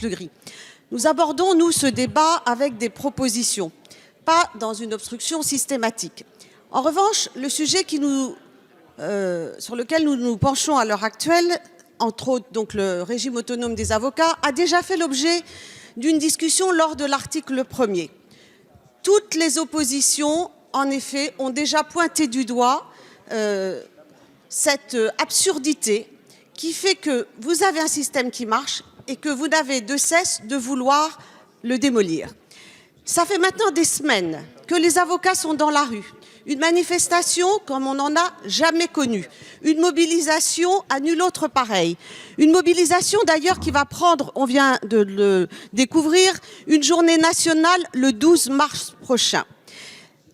Le gris. Nous abordons, nous, ce débat avec des propositions, pas dans une obstruction systématique. En revanche, le sujet sur lequel nous nous penchons à l'heure actuelle, entre autres donc le régime autonome des avocats, a déjà fait l'objet d'une discussion lors de l'article 1er. Toutes les oppositions, en effet, ont déjà pointé du doigt cette absurdité qui fait que vous avez un système qui marche et que vous n'avez de cesse de vouloir le démolir. Ça fait maintenant des semaines que les avocats sont dans la rue. Une manifestation comme on n'en a jamais connue. Une mobilisation à nul autre pareil. Une mobilisation d'ailleurs qui va prendre, on vient de le découvrir, une journée nationale le 12 mars prochain.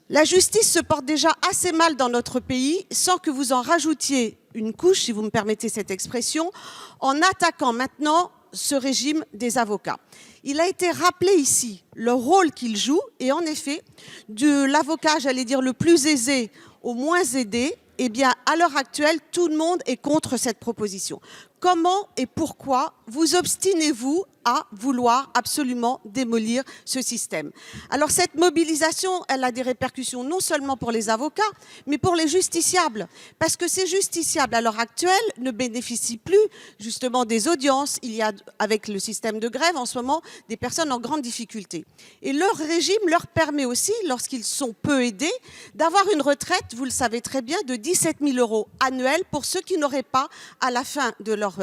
La justice se porte déjà assez mal dans notre pays sans que vous en rajoutiez une couche, si vous me permettez cette expression, en attaquant maintenant ce régime des avocats. Il a été rappelé ici le rôle qu'il joue et en effet, de l'avocat, j'allais dire, le plus aisé au moins aidé, eh bien, à l'heure actuelle, tout le monde est contre cette proposition. Comment et pourquoi vous obstinez-vous à vouloir absolument démolir ce système? Alors cette mobilisation, elle a des répercussions non seulement pour les avocats, mais pour les justiciables. Parce que ces justiciables, à l'heure actuelle, ne bénéficient plus justement des audiences. Il y a, avec le système de grève, en ce moment, des personnes en grande difficulté. Et leur régime leur permet aussi, lorsqu'ils sont peu aidés, d'avoir une retraite, vous le savez très bien, de 17 000 € annuels pour ceux qui n'auraient pas, à la fin de leur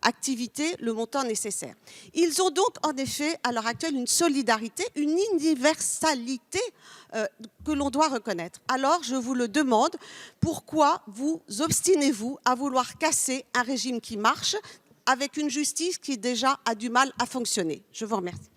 activité, le montant nécessaire. Ils ont donc en effet à l'heure actuelle une solidarité, une universalité que l'on doit reconnaître. Alors je vous le demande, pourquoi vous obstinez-vous à vouloir casser un régime qui marche avec une justice qui déjà a du mal à fonctionner? Je vous remercie.